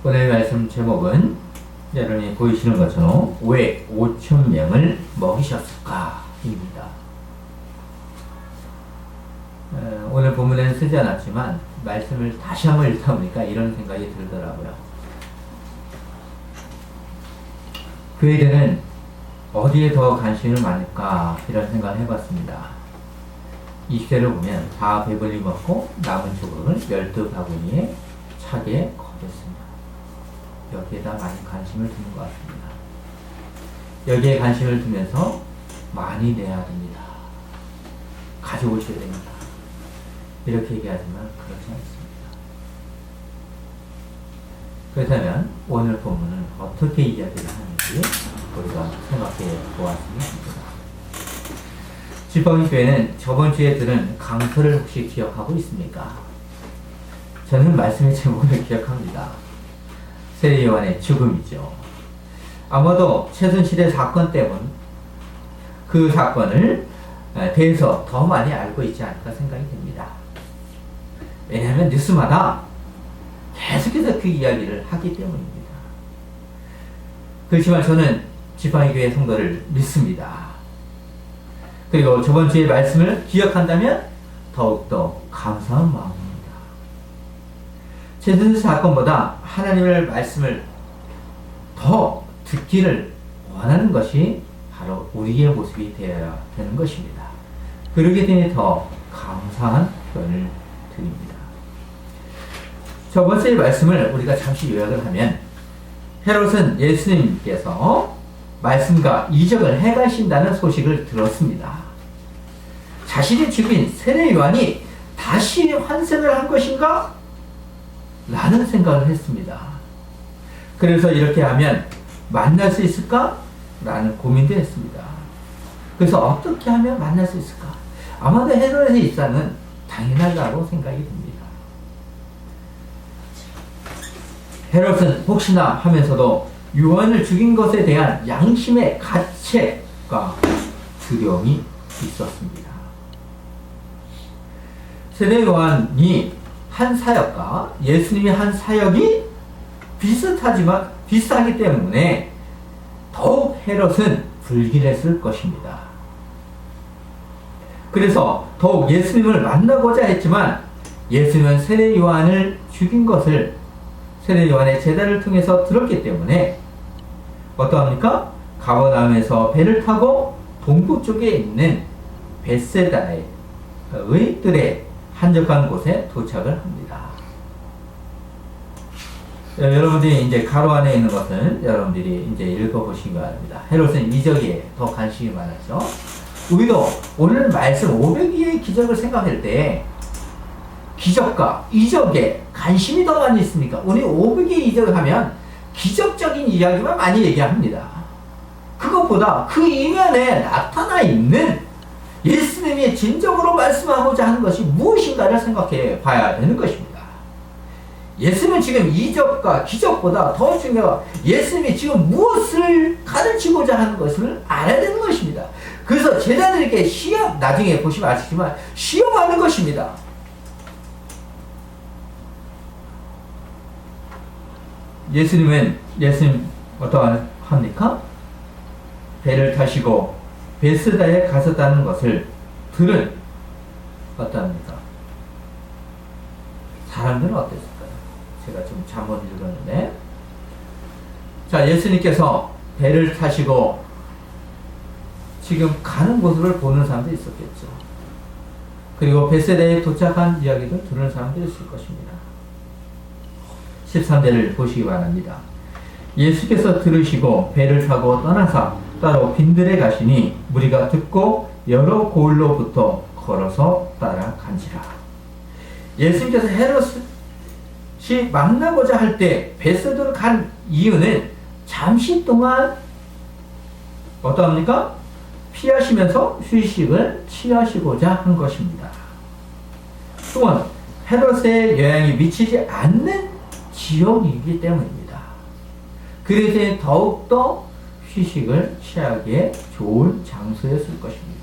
오늘 말씀 제목은 여러분이 보이시는 것처럼 왜 5천 명을 먹이셨을까? 입니다. 오늘 본문에는 쓰지 않았지만 말씀을 다시 한번 읽다 보니까 이런 생각이 들더라고요. 그에게는 어디에 더 관심을 많을까? 이런 생각을 해봤습니다. 20절을 보면 다 배불리 먹고 남은 조각을 12바구니에 차게 거뒀습니다. 여기에다 많이 관심을 두는 것 같습니다. 여기에 관심을 두면서 많이 내야 됩니다. 가져오셔야 됩니다. 이렇게 얘기하지만 그렇지 않습니다. 그렇다면 오늘 본문은 어떻게 이야기를 하는지 우리가 생각해 보았으면 합니다. 지팡이교회는 저번 주에 들은 강서를 혹시 기억하고 있습니까? 저는 말씀의 제목을 기억합니다. 세례 요한의 죽음이죠. 아마도 최순실의 사건 때문 그 사건을 대해서 더 많이 알고 있지 않을까 생각이 듭니다. 왜냐하면 뉴스마다 계속해서 그 이야기를 하기 때문입니다. 그렇지만 저는 지팡이교회 성도를 믿습니다. 그리고 저번 주의 말씀을 기억한다면 더욱더 감사한 마음입니다. 최순실 사건보다 하나님의 말씀을 더 듣기를 원하는 것이 바로 우리의 모습이 되어야 되는 것입니다. 그러기 때문에 더 감사한 표현을 드립니다. 저번 주의 말씀을 우리가 잠시 요약을 하면 헤롯은 예수님께서 말씀과 이적을 행하신다는 소식을 들었습니다. 자신이 죽인 세례 요한이 다시 환생을 한 것인가? 라는 생각을 했습니다. 그래서 이렇게 하면 만날 수 있을까? 라는 고민도 했습니다. 그래서 어떻게 하면 만날 수 있을까? 아마도 헤롯의 입장은 당연하다고 생각이 듭니다. 헤롯은 혹시나 하면서도 요한을 죽인 것에 대한 양심의 가책과 두려움이 있었습니다. 세례 요한이 한 사역과 예수님이 한 사역이 비슷하지만 비슷하기 때문에 더욱 헤롯은 불길했을 것입니다. 그래서 더욱 예수님을 만나고자 했지만 예수님은 세례 요한을 죽인 것을 세례 요한의 제자를 통해서 들었기 때문에 어떠합니까? 가버나움에서 배를 타고 동부 쪽에 있는 벳세다의 뜰에 한적한 곳에 도착을 합니다. 여러분들이 이제 가로 안에 있는 것은 여러분들이 이제 읽어보시기 바랍니다. 헤롯은 이적에 더 관심이 많았죠. 우리도 오늘 말씀 500개의 기적을 생각할 때 기적과 이적에 관심이 더 많이 있습니까? 우리 500개의 이적을 하면 기적적인 이야기만 많이 얘기합니다. 그것보다 그 이면에 나타나 있는 예수님이 진정으로 말씀하고자 하는 것이 무엇인가를 생각해 봐야 되는 것입니다. 예수님은 지금 이적과 기적보다 더 중요한 예수님이 지금 무엇을 가르치고자 하는 것을 알아야 되는 것입니다. 그래서 제자들에게 시험, 나중에 보시면 아시지만 시험하는 것입니다. 예수님 어떠합니까? 배를 타시고 베스다에 가셨다는 것을 들은 어떠합니까? 사람들은 어땠을까요? 제가 좀 잘못 읽었는데, 자, 예수님께서 배를 타시고 지금 가는 곳을 보는 사람도 있었겠죠. 그리고 베세다에 도착한 이야기도 들은 사람도 있을 것입니다. 13절을 보시기 바랍니다. 예수께서 들으시고 배를 타고 떠나사 따로 빈들에 가시니 무리가 듣고 여러 고을로부터 걸어서 따라간지라. 예수님께서 헤롯이 만나고자 할 때 벳세다로 간 이유는 잠시 동안 어떠합니까? 피하시면서 휴식을 취하시고자 한 것입니다. 또한 헤롯의 영향이 미치지 않는 지역이기 때문입니다. 그래서 더욱더 휴식을 취하기에 좋은 장소였을 것입니다.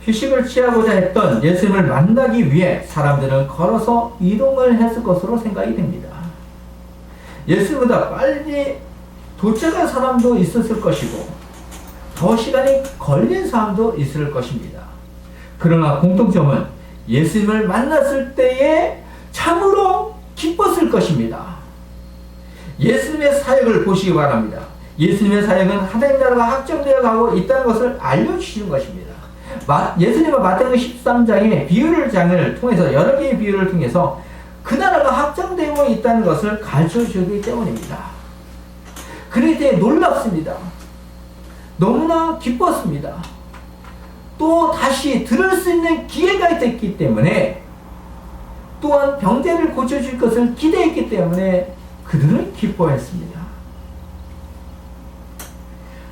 휴식을 취하고자 했던 예수님을 만나기 위해 사람들은 걸어서 이동을 했을 것으로 생각이 됩니다. 예수님보다 빨리 도착한 사람도 있었을 것이고 더 시간이 걸린 사람도 있을 것입니다. 그러나 공통점은 예수님을 만났을 때에 참으로 기뻤을 것입니다. 예수님의 사역을 보시기 바랍니다. 예수님의 사역은 하나님 나라가 확정되어 가고 있다는 것을 알려주시는 것입니다. 예수님은 마태복음 13장의 비유를 장을 통해서 여러 개의 비유를 통해서 그 나라가 확정되고 있다는 것을 가르쳐 주기 때문입니다. 그럴 때 놀랍습니다. 너무나 기뻤습니다. 또 다시 들을 수 있는 기회가 됐기 때문에 또한 병자를 고쳐줄 것을 기대했기 때문에 그들은 기뻐했습니다.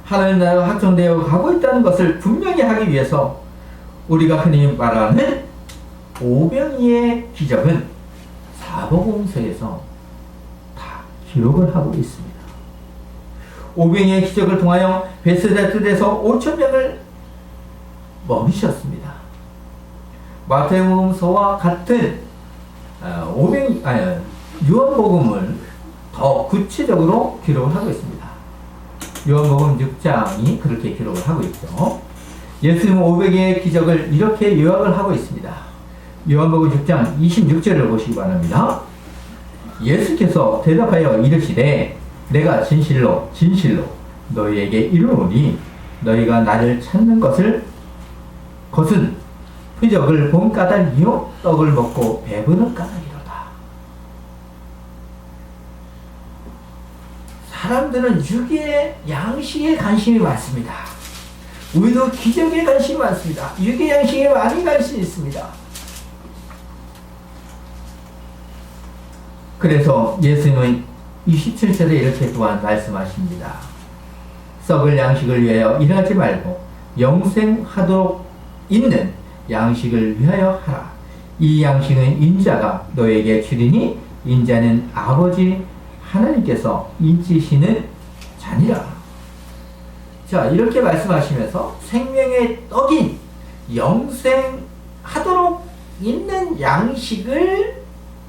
하나님 나라가 확정되어 가고 있다는 것을 분명히 하기 위해서 우리가 흔히 말하는 오병이의 기적은 사복음서에서 다 기록을 하고 있습니다. 오병이의 기적을 통하여 베세다 뜰에서 5,000명을 먹이셨습니다. 마태복음서와 같은 요한복음을 더 구체적으로 기록을 하고 있습니다. 요한복음 6장이 그렇게 기록을 하고 있죠. 예수님은 500의 기적을 이렇게 요약을 하고 있습니다. 요한복음 6장 26절을 보시기 바랍니다. 예수께서 대답하여 이르시되 내가 진실로 진실로 너희에게 이르노니 너희가 나를 찾는 것은 표적을 본 까닭이요 떡을 먹고 배부른 까닭이로다. 사람들은 육의 양식에 관심이 많습니다. 우리도 기적에 관심이 많습니다. 육의 양식에 많이 관심이 있습니다. 그래서 예수님은 27절에 이렇게 또한 말씀하십니다. 썩을 양식을 위하여 일하지 말고 영생하도록 있는 양식을 위하여 하라. 이 양식은 인자가 너에게 주리니 인자는 아버지 하나님께서 인치시는 자니라. 자, 이렇게 말씀하시면서 생명의 떡인 영생하도록 있는 양식을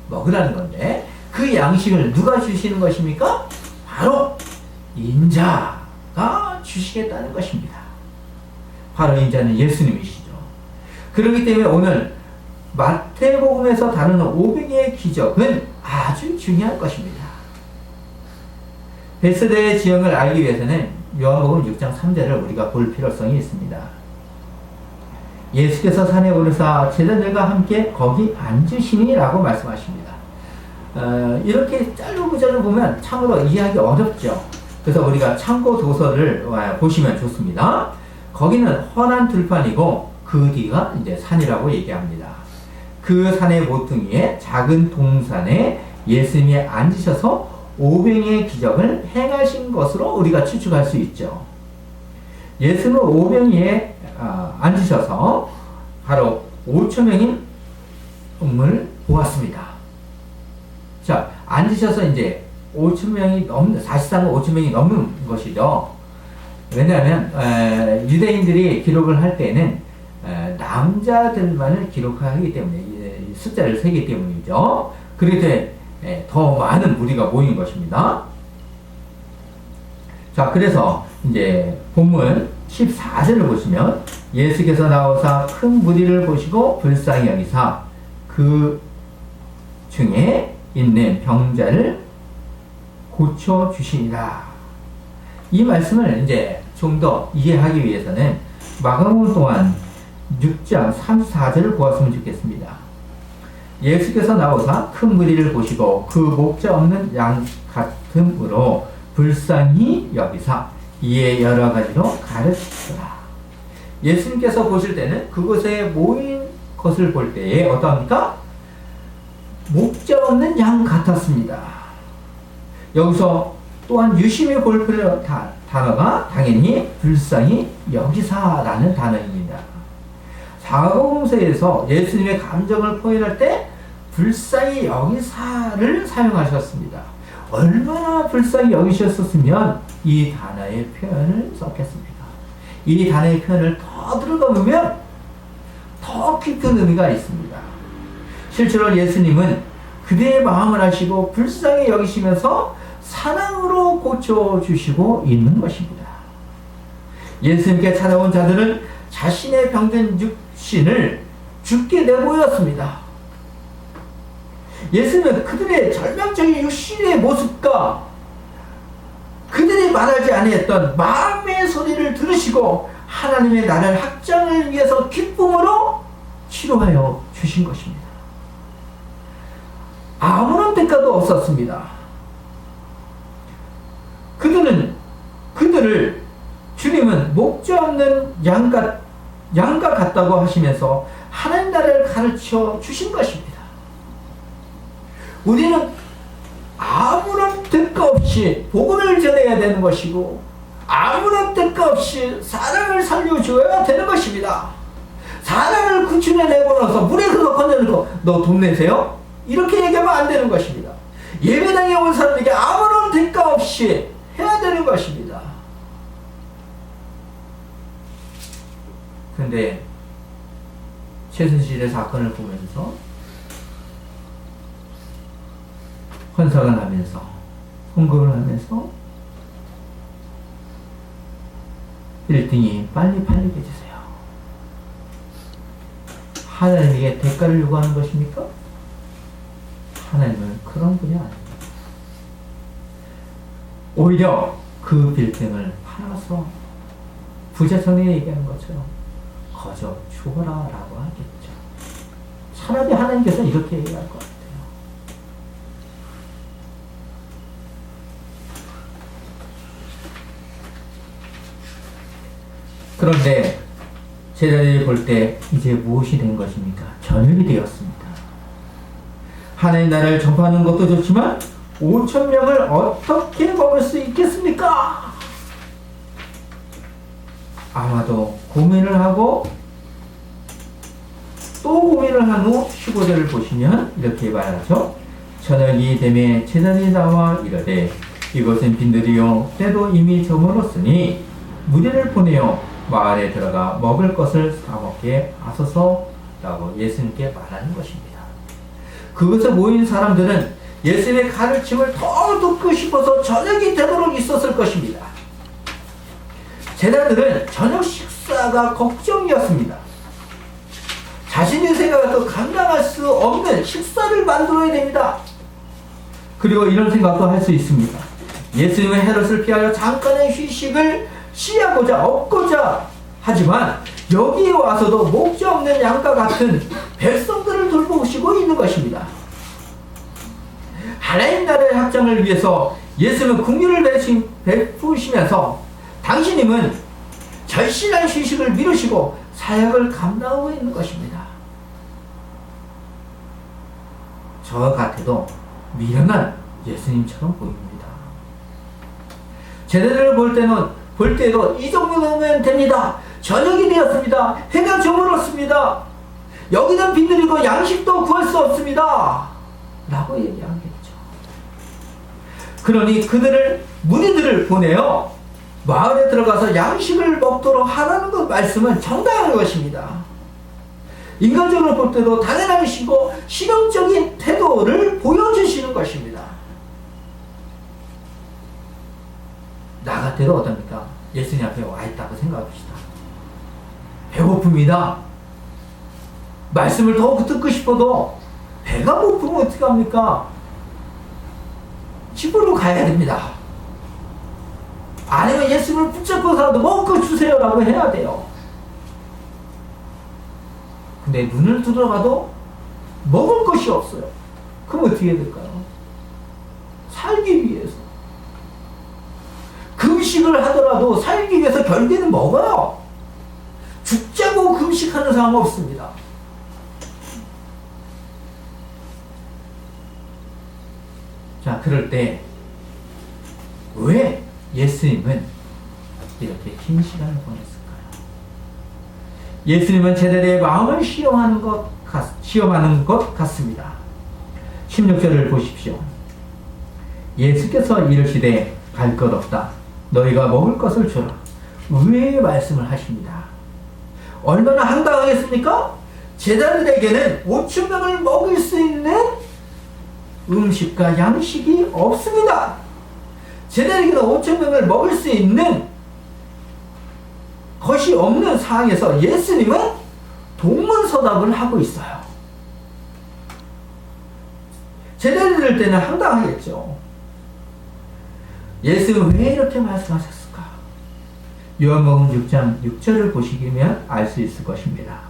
먹으라는 건데 그 양식을 누가 주시는 것입니까? 바로 인자가 주시겠다는 것입니다. 바로 인자는 예수님이시죠. 그렇기 때문에 오늘 마태복음에서 다루는 500의 기적은 아주 중요한 것입니다. 베스다의 지형을 알기 위해서는 요한복음 6장 3절을 우리가 볼 필요성이 있습니다. 예수께서 산에 오르사 제자들과 함께 거기 앉으시니 라고 말씀하십니다. 이렇게 짧은 구절을 보면 참으로 이해하기 어렵죠. 그래서 우리가 참고 도서를 보시면 좋습니다. 거기는 훤한 들판이고 그 뒤가 이제 산이라고 얘기합니다. 그 산의 모퉁이에 작은 동산에 예수님이 앉으셔서 5병의 기적을 행하신 것으로 우리가 추측할 수 있죠. 예수님은 5병에 앉으셔서 바로 5,000명인 음을 보았습니다. 자, 앉으셔서 이제 5,000명이 넘는, 사실상 5,000명이 넘는 것이죠. 왜냐하면 유대인들이 기록을 할 때는 남자들만을 기록하기 때문에 숫자를 세기 때문이죠. 그렇기 때문에 더 많은 무리가 모인 것입니다. 자, 그래서 이제 본문 14절을 보시면 예수께서 나오사 큰 무리를 보시고 불쌍히 여기사 그 중에 있는 병자를 고쳐 주시니라. 이 말씀을 이제 좀 더 이해하기 위해서는 마가복음 또한 6장 34절을 보았으면 좋겠습니다. 예수께서 나오사 큰 무리를 보시고 그 목자 없는 양 같음으로 불쌍히 여기사 이에 여러 가지로 가르치시더라. 예수님께서 보실 때는 그곳에 모인 것을 볼 때에 어떠합니까? 목자 없는 양 같았습니다. 여기서 또한 유심히 볼 필요 단어가 당연히 불쌍히 여기사라는 단어입니다. 사복음서에서 예수님의 감정을 표현할 때 불쌍히 여기사를 사용하셨습니다. 얼마나 불쌍히 여기셨었으면 이 단어의 표현을 썼겠습니까? 이 단어의 표현을 더 들어보면 더 깊은 의미가 있습니다. 실제로 예수님은 그대의 마음을 아시고 불쌍히 여기시면서 사랑으로 고쳐주시고 있는 것입니다. 예수님께 찾아온 자들은 자신의 병든 육신을 죽게 내보였습니다. 예수님은 그들의 절망적인 육신의 모습과 그들이 말하지 아니했던 마음의 소리를 들으시고 하나님의 나라의 확장을 위해서 기쁨으로 치료하여 주신 것입니다. 아무런 대가도 없었습니다. 그들을 주님은 목자 없는 양과 같다고 하시면서 하나님 나라를 가르쳐 주신 것입니다. 우리는 아무런 대가 없이 복음을 전해야 되는 것이고 아무런 대가 없이 사람을 살려줘야 되는 것입니다. 사람을 구출해 내고 나서 물에 건져놓고 너 돈 내세요? 이렇게 얘기하면 안 되는 것입니다. 예배당에 온 사람에게 아무런 대가 없이 해야 되는 것입니다. 그런데 최순실의 사건을 보면서 헌상을 하면서 헌금을 하면서 1등이 빨리 팔리게 해주세요. 하나님에게 대가를 요구하는 것입니까? 하나님은 그런 분이 아닙니다. 오히려 그 빌딩을 팔아서 부자성에 얘기하는 것처럼 거저 죽어라 라고 하겠죠. 차라리 하나님께서 이렇게 얘기할 것 같아요. 그런데 제자들이 볼 때 이제 무엇이 된 것입니까? 저녁이 되었습니다. 하나님 나라를 전파하는 것도 좋지만 5,000명을 어떻게 먹을 수 있겠습니까? 아마도 고민을 하고 또 고민을 한 후 15절을 보시면 이렇게 말하죠. 저녁이 되매 제자들이 나와 이르되 이것은 빈들이요 때도 이미 저물었으니 무리를 보내어 마을에 들어가 먹을 것을 사먹게 하소서라고 예수님께 말하는 것입니다. 그것에 모인 사람들은 예수님의 가르침을 더 듣고 싶어서 저녁이 되도록 있었을 것입니다. 제자들은 저녁 식사가 걱정이었습니다. 자신의 생각을 감당할 수 없는 식사를 만들어야 됩니다. 그리고 이런 생각도 할 수 있습니다. 예수님은 헤롯을 피하여 잠깐의 휴식을 취하고자 얻고자 하지만 여기에 와서도 목자 없는 양과 같은 백성들을 돌보시고 있는 것입니다. 하나님 나라의 확장을 위해서 예수님은 긍휼을 베푸시면서 당신님은 절실한 휴식을 미루시고 사역을 감당하고 있는 것입니다. 저 같아도 미련한 예수님처럼 보입니다. 제자들을 볼 때도 이 정도면 됩니다. 저녁이 되었습니다. 해가 저물었습니다. 여기는 빈들이고 양식도 구할 수 없습니다. 라고 얘기하겠죠. 그러니 무리들을 보내어 마을에 들어가서 양식을 먹도록 하라는 것 말씀은 정당한 것입니다. 인간적으로 볼 때도 당연한 것이고 실용적인 태도를 보여주시는 것입니다. 나 같아도 어떻습니까? 예수님 앞에 와 있다고 생각합시다. 배고픕니다. 말씀을 더 듣고 싶어도 배가 고프면 어떻게 합니까? 집으로 가야 됩니다. 아니면 예수님을 붙잡고서라도 먹고 주세요 라고 해야 돼요. 근데 눈을 들어가도 먹을 것이 없어요. 그럼 어떻게 해야 될까요? 살기 위해서. 금식을 하더라도 살기 위해서 결국에는 먹어요. 죽자고 금식하는 사람 없습니다. 자, 그럴 때 왜 예수님은 이렇게 긴 시간을 보냈을까요? 예수님은 제자들의 마음을 시험하는 것 같습니다. 16절을 보십시오. 예수께서 이르시되 갈 것 없다. 너희가 먹을 것을 주라. 의외의 말씀을 하십니다. 얼마나 황당하겠습니까? 제자들에게는 5,000명을 먹일 수 있는 음식과 양식이 없습니다. 제자리가 5천 명을 먹을 수 있는 것이 없는 상황에서 예수님은 동문서답을 하고 있어요. 제자리들 때는 황당하겠죠. 예수는 왜 이렇게 말씀하셨을까? 요한복음 6장 6절을 보시면 알 수 있을 것입니다.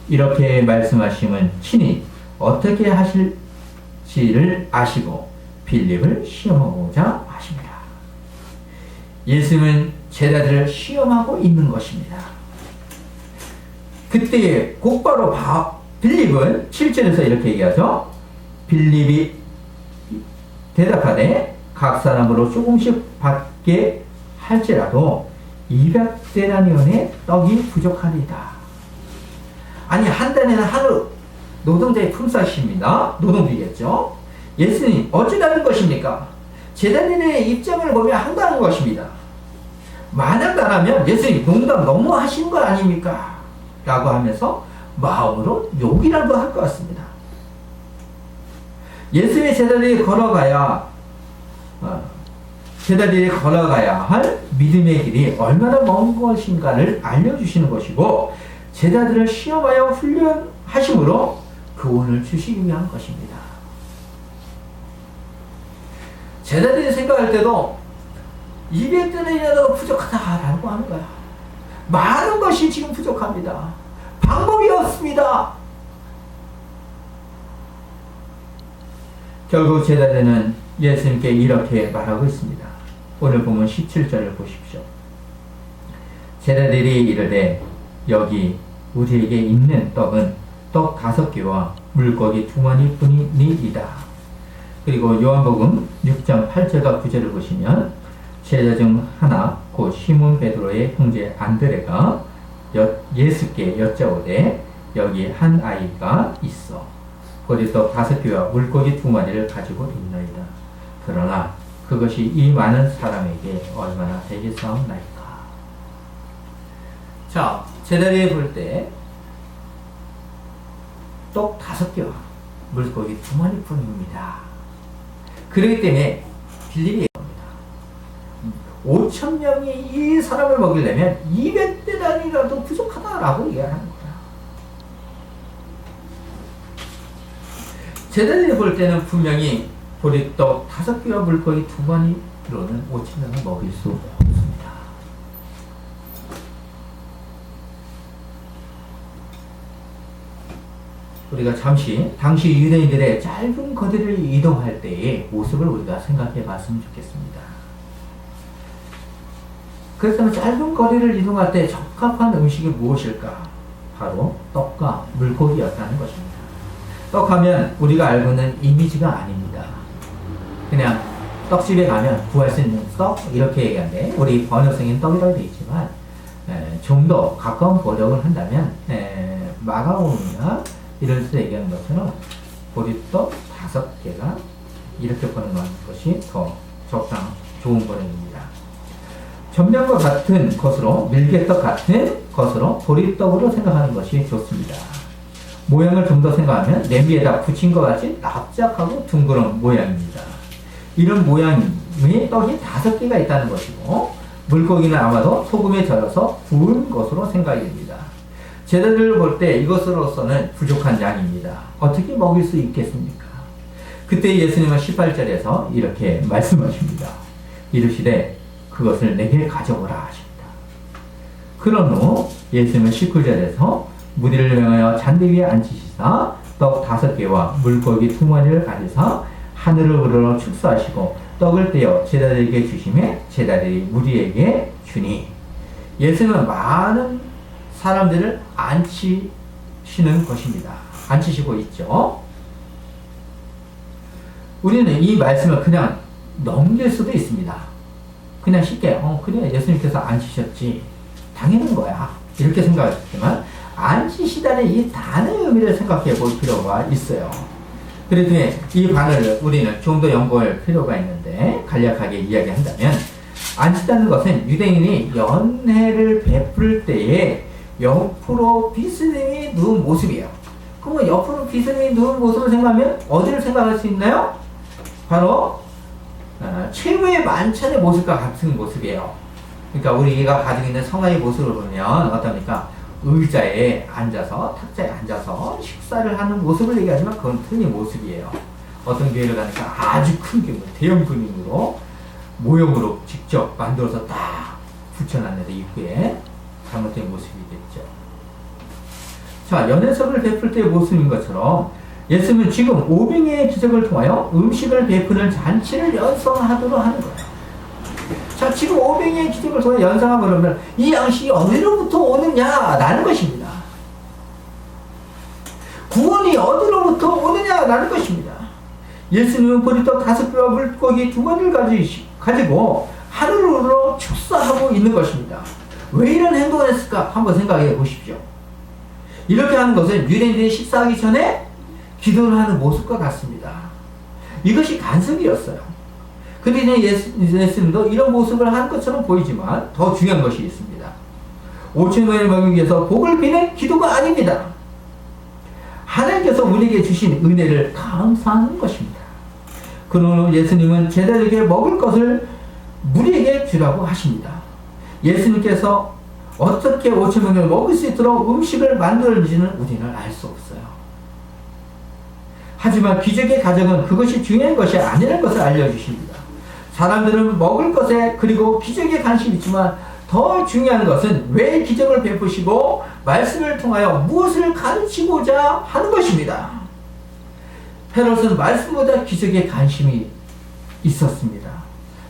이렇게 말씀하심은 친히 어떻게 하실지를 아시고 빌립을 시험하고자 하십니다. 예수님은 제자들을 시험하고 있는 것입니다. 그때 곧바로 빌립은 7절에서 이렇게 얘기하죠. 빌립이 대답하되 각 사람으로 조금씩 받게 할지라도 200데나리온의 떡이 부족하리다. 아니 한 달에는 하루 노동자의 품삯입니다. 노동비겠죠. 예수님 어찌라는 것입니까? 제자들의 입장을 보면 한다는 것입니다. 만약 안 하면 예수님 농담 너무 하시는 거 아닙니까? 라고 하면서 마음으로 욕이라도 할 것 같습니다. 예수의 제자들이 걸어가야 할 믿음의 길이 얼마나 먼 것인가를 알려주시는 것이고 제자들을 시험하여 훈련하심으로 교훈을 주시기 위한 것입니다. 제자들이 생각할 때도 200대나리온이라도 부족하다라고 하는 거야. 많은 것이 지금 부족합니다. 방법이 없습니다. 결국 제자들은 예수님께 이렇게 말하고 있습니다. 오늘 보면 17절을 보십시오. 제자들이 이르되 여기 우리에게 있는 떡은 떡 5개와 물고기 2마리 뿐이니이다. 그리고 요한복음 6장 8절과 9절을 보시면 제자 중 하나 곧 시몬 베드로의 형제 안드레가 예수께 여짜오되 여기 한 아이가 있어 보리떡 5개와 물고기 2마리를 가지고 있나이다. 그러나 그것이 이 많은 사람에게 얼마나 되겠사옵나이까. 자, 제자리에 볼 때 떡 5개와 물고기 2마리 뿐입니다. 그렇기 때문에 빌립이 겁니다. 5천 명이 이 사람을 먹이려면 200데나리온이라도 부족하다라고 얘기하는 거야. 제자들이 볼 때는 분명히 보리떡 5개와 물고기 2마리로는 5천 명을 먹일 수 없습니다. 우리가 잠시 당시 유대인들의 짧은 거리를 이동할 때의 모습을 우리가 생각해 봤으면 좋겠습니다. 그렇다면 짧은 거리를 이동할 때 적합한 음식이 무엇일까? 바로 떡과 물고기였다는 것입니다. 떡하면 우리가 알고 있는 이미지가 아닙니다. 그냥 떡집에 가면 구할 수 있는 떡 이렇게 얘기하는데 우리 번역성인 떡이라고 되어 있지만 좀 더 가까운 번역을 한다면 마가온이나 이럴 때 얘기하는 것처럼 보리떡 5개가 이렇게 번역하는 것이 더 적당 좋은 번역입니다. 전면과 같은 것으로 밀개떡 같은 것으로 보리떡으로 생각하는 것이 좋습니다. 모양을 좀 더 생각하면 냄비에다 붙인 것 같이 납작하고 둥그런 모양입니다. 이런 모양의 떡이 5개가 있다는 것이고 물고기는 아마도 소금에 절여서 구운 것으로 생각이 됩니다. 제자들을 볼 때 이것으로서는 부족한 양입니다. 어떻게 먹일 수 있겠습니까? 그때 예수님은 18절에서 이렇게 말씀하십니다. 이르시되 그것을 내게 가져오라 하십니다. 그런 후 예수님은 19절에서 무리를 명하여 잔디 위에 앉히시사 떡 5개와 물고기 2마리를 가지사 하늘을 우러러 축사하시고 떡을 떼어 제자들에게 주시매 제자들이 무리에게 주니 예수님은 많은 사람들을 앉히시는 것입니다. 앉히시고 있죠. 우리는 이 말씀을 그냥 넘길 수도 있습니다. 그냥 쉽게 그래 예수님께서 앉히셨지 당연한 거야 이렇게 생각하셨지만 앉히시다는 이 단어의 의미를 생각해 볼 필요가 있어요. 그래도 이 반을 우리는 좀 더 연구할 필요가 있는데 간략하게 이야기한다면 앉히다는 것은 유대인이 연회를 베풀 때에 옆으로 비스듬히 누운 모습이에요. 그러면 옆으로 비스듬히 누운 모습을 생각하면 어디를 생각할 수 있나요? 바로 최후의 만찬의 모습과 같은 모습이에요. 그러니까 우리가 가지고 있는 성화의 모습을 보면 어떻습니까? 의자에 앉아서, 탁자에 앉아서 식사를 하는 모습을 얘기하지만 그건 틀린 모습이에요. 어떤 교회를 가니까 아주 큰 규모, 대형 그림으로, 모형으로 직접 만들어서 딱 붙여놨는데 입구에 잘못된 모습이겠죠. 자, 연회석을 베풀 때의 모습인 것처럼 예수님은 지금 오병이의 기적을 통하여 음식을 베푸는 잔치를 연상하도록 하는 거예요. 자, 지금 오병이의 기적을 통해 연상하고 그러면 이 양식이 어디로부터 오느냐라는 것입니다. 구원이 어디로부터 오느냐라는 것입니다. 예수님은 보리떡 5개와 물고기 2마리를 가지고 하루로 축사하고 있는 것입니다. 왜 이런 행동을 했을까? 한번 생각해 보십시오. 이렇게 하는 것은 유대인들이 식사하기 전에 기도를 하는 모습과 같습니다. 이것이 간섭이었어요. 근데 예수님도 이런 모습을 하는 것처럼 보이지만 더 중요한 것이 있습니다. 5,000명을 먹이기 위해서 복을 비는 기도가 아닙니다. 하나님께서 우리에게 주신 은혜를 감사하는 것입니다. 그러므로 예수님은 제자들에게 먹을 것을 무리에게 주라고 하십니다. 예수님께서 어떻게 5,000명을 먹을 수 있도록 음식을 만들었는지는 우리는 알 수 없어요. 하지만 기적의 가정은 그것이 중요한 것이 아니라는 것을 알려주십니다. 사람들은 먹을 것에 그리고 기적에 관심이 있지만 더 중요한 것은 왜 기적을 베푸시고 말씀을 통하여 무엇을 가르치고자 하는 것입니다. 헤롯은 말씀보다 기적에 관심이 있었습니다.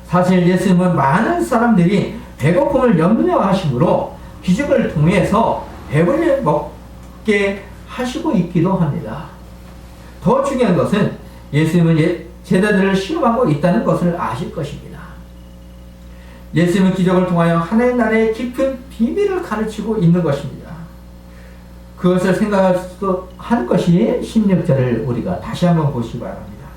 사실 예수님은 많은 사람들이 배고픔을 염려하심으로 기적을 통해서 배불리 먹게 하시고 있기도 합니다. 더 중요한 것은 예수님은 제자들을 시험하고 있다는 것을 아실 것입니다. 예수님은 기적을 통하여 하나님의 나라의 깊은 비밀을 가르치고 있는 것입니다. 그것을 생각할 수 하는 것이 16절을 우리가 다시 한번 보시기 바랍니다.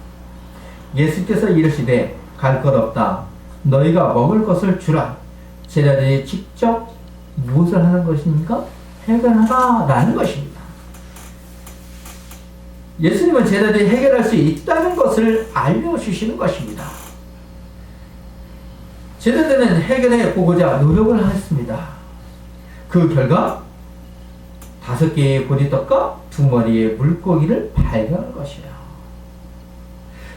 예수께서 이르시되 갈 것 없다. 너희가 먹을 것을 주라. 제자들이 직접 무엇을 하는 것입니까? 해결하라라는 것입니다. 예수님은 제자들이 해결할 수 있다는 것을 알려주시는 것입니다. 제자들은 해결해 보고자 노력을 했습니다. 그 결과 5개의 보리떡과 2마리의 물고기를 발견한 것이에요.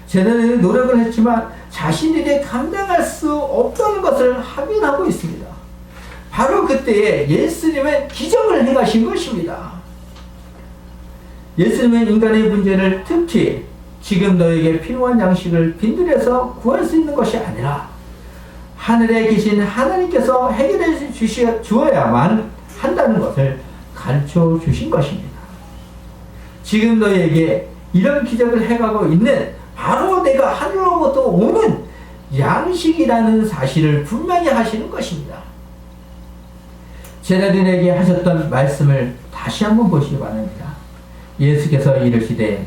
제자들이 노력을 했지만 자신들이 감당할 수 없다는 것을 확인하고 있습니다. 바로 그때에 예수님은 기적을 행하신 것입니다. 예수님은 인간의 문제를 특히 지금 너에게 필요한 양식을 빈들에서 구할 수 있는 것이 아니라 하늘에 계신 하나님께서 해결해 주어야만 한다는 것을 가르쳐 주신 것입니다. 지금 너에게 이런 기적을 해가고 있는 바로 내가 하늘로부터 오는 양식이라는 사실을 분명히 하시는 것입니다. 제자들에게 하셨던 말씀을 다시 한번 보시기 바랍니다. 예수께서 이르시되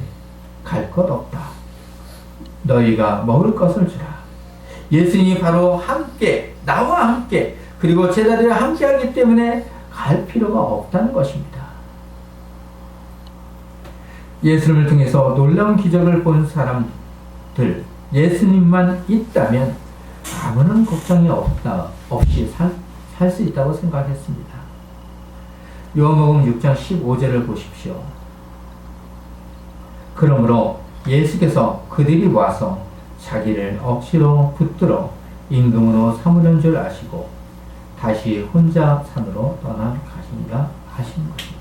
갈 것 없다. 너희가 먹을 것을 주라. 예수님이 바로 함께 나와 함께 그리고 제자들과 함께하기 때문에 갈 필요가 없다는 것입니다. 예수님을 통해서 놀라운 기적을 본 사람들 예수님만 있다면 아무런 걱정이 없이 살 수 있다고 생각했습니다. 요한복음 6장 15절을 보십시오. 그러므로 예수께서 그들이 와서 자기를 억지로 붙들어 임금으로 삼으려는 줄 아시고 다시 혼자 산으로 떠나가시니라 하신 것입니다.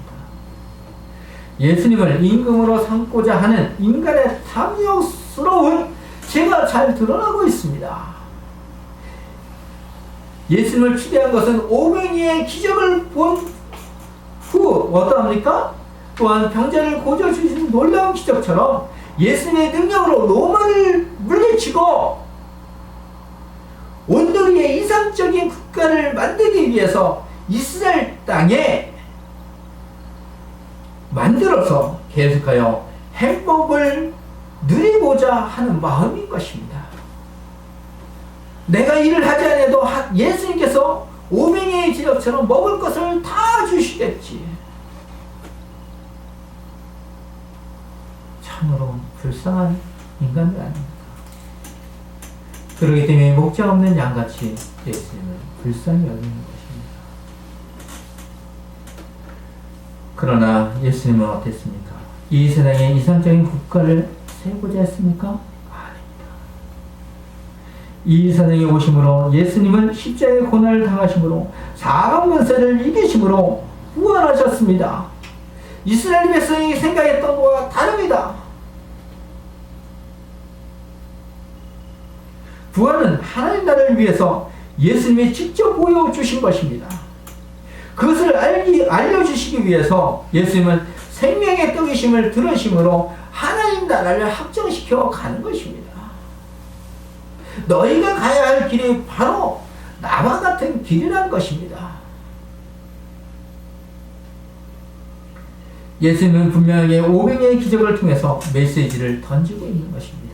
예수님을 임금으로 삼고자 하는 인간의 탐욕스러운 죄가 잘 드러나고 있습니다. 예수님을 추대한 것은 오병이의 기적을 본 후 어떠합니까? 또한 병자를 고쳐주신 놀라운 기적처럼 예수님의 능력으로 로마를 물리치고 온누리의 이상적인 국가를 만들기 위해서 이스라엘 땅에 만들어서 계속하여 행복을 누리고자 하는 마음인 것입니다. 내가 일을 하지 않아도 예수님께서 오병이의 기적처럼 먹을 것을 다 주시겠지. 참으로 불쌍한 인간들 아닙니까? 그렇기 때문에 목자 없는 양같이 예수님을 불쌍히 여기는 것입니다. 그러나 예수님은 어땠습니까? 이 세상의 이상적인 국가를 세우고자 했습니까? 아닙니다. 이 세상에 오심으로 예수님은 십자가의 고난을 당하심으로 사망 권세를 이기심으로 부활하셨습니다. 이스라엘 백성이 생각했던 것과 다릅니다. 부활은 하나님 나라를 위해서 예수님이 직접 보여주신 것입니다. 그것을 알려주시기 위해서 예수님은 생명의 떡이심을 들으심으로 하나님 나라를 확정시켜 가는 것입니다. 너희가 가야 할 길이 바로 나와 같은 길이라는 것입니다. 예수님은 분명하게 500년의 기적을 통해서 메시지를 던지고 있는 것입니다.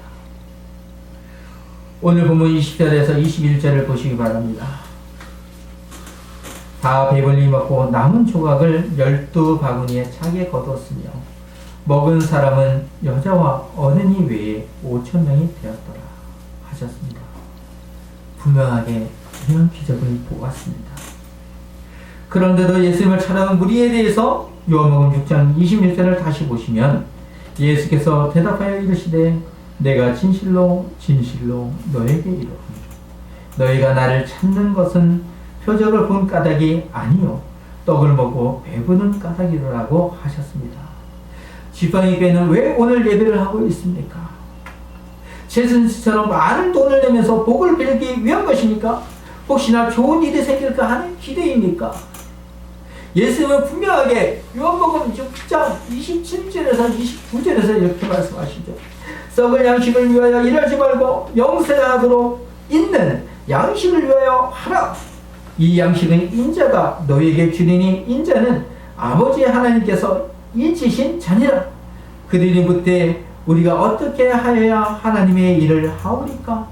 오늘 본문 20절에서 21절을 보시기 바랍니다. 다 배불리 먹고 남은 조각을 12바구니에 차게 거뒀으며 먹은 사람은 여자와 어린이 외에 5,000명이 되었더라 하셨습니다. 분명하게 이런 기적을 보았습니다. 그런데도 예수님을 찾아온 무리에 대해서 요한복음 6장 26절을 다시 보시면 예수께서 대답하여 이르시되 내가 진실로 진실로 너에게 이르노니 너희가 나를 찾는 것은 표적을 본 까닭이 아니요 떡을 먹고 배부른 까닭이라고 하셨습니다. 지팡이 교회는 왜 오늘 예배를 하고 있습니까? 최순실처럼 많은 돈을 내면서 복을 빌기 위한 것입니까? 혹시나 좋은 일이 생길까 하는 기대입니까? 예수님은 분명하게 요한복음 6장 27절에서 29절에서 이렇게 말씀하시죠. 썩을 양식을 위하여 일하지 말고 영생하도록 있는 양식을 위하여 하라. 이 양식은 인자가 너희에게 주리니 인자는 아버지 하나님께서 잊으신 자니라. 그들이 묻되 우리가 어떻게 하여야 하나님의 일을 하오리까?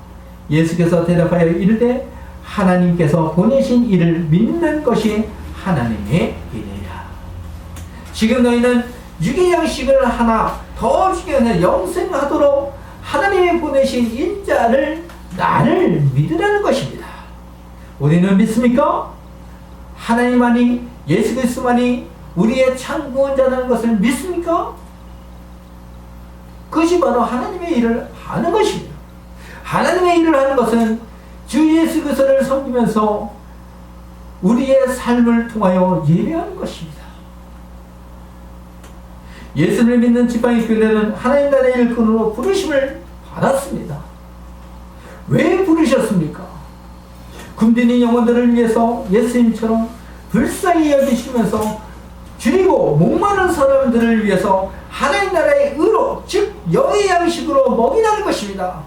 예수께서 대답하여 이르되 하나님께서 보내신 일을 믿는 것이 하나님의 일이라. 지금 너희는 육의 양식을 하나 더 중요한 영생하도록 하나님이 보내신 인자를 나를 믿으라는 것입니다. 우리는 믿습니까? 하나님만이 예수 그리스도만이 우리의 참 구원자라는 것을 믿습니까? 그것이 바로 하나님의 일을 하는 것입니다. 하나님의 일을 하는 것은 주 예수 그리스도를 섬기면서 우리의 삶을 통하여 예배하는 것입니다. 예수를 믿는 지팡이 교회는 하나님 나라의 일꾼으로 부르심을 받았습니다. 왜 부르셨습니까? 굶주린 영혼들을 위해서 예수님처럼 불쌍히 여기시면서 줄이고 목마른 사람들을 위해서 하나님 나라의 의로 즉 영의 양식으로 먹이라는 것입니다.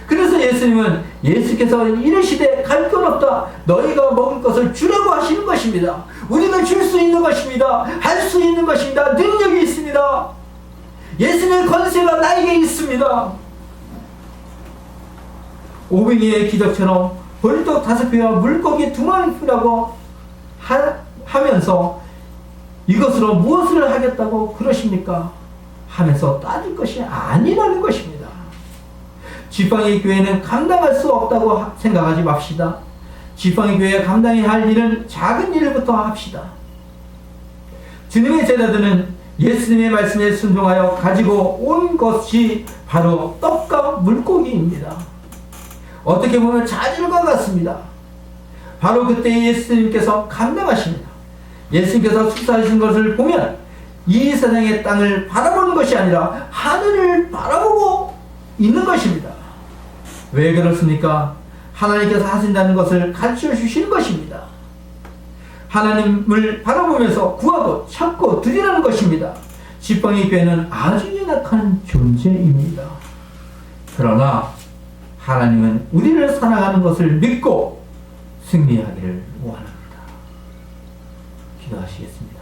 그래서 예수님은 예수께서 이르시되 갈 것 없다 너희가 먹을 것을 주라고 하시는 것입니다. 우리가 줄 수 있는 것입니다. 할 수 있는 것입니다. 능력이 있습니다. 예수님의 권세가 나에게 있습니다. 500개의 기적처럼 벌떡 5배와 물고기 2마리라고 하면서 이것으로 무엇을 하겠다고 그러십니까? 하면서 따질 것이 아니라는 것입니다. 지팡이 교회는 감당할 수 없다고 생각하지 맙시다. 지팡이 교회가 감당해야 할 일은 작은 일부터 합시다. 주님의 제자들은 예수님의 말씀에 순종하여 가지고 온 것이 바로 떡과 물고기입니다. 어떻게 보면 자질과 같습니다. 바로 그때 예수님께서 감당하십니다. 예수님께서 축사하신 것을 보면 이 세상의 땅을 바라보는 것이 아니라 하늘을 바라보고 있는 것입니다. 왜 그렇습니까? 하나님께서 하신다는 것을 가르쳐 주시는 것입니다. 하나님을 바라보면서 구하고 찾고 드리라는 것입니다. 지팡이 교회는 아주 연약한 존재입니다. 그러나 하나님은 우리를 사랑하는 것을 믿고 승리하기를 원합니다. 기도하시겠습니다.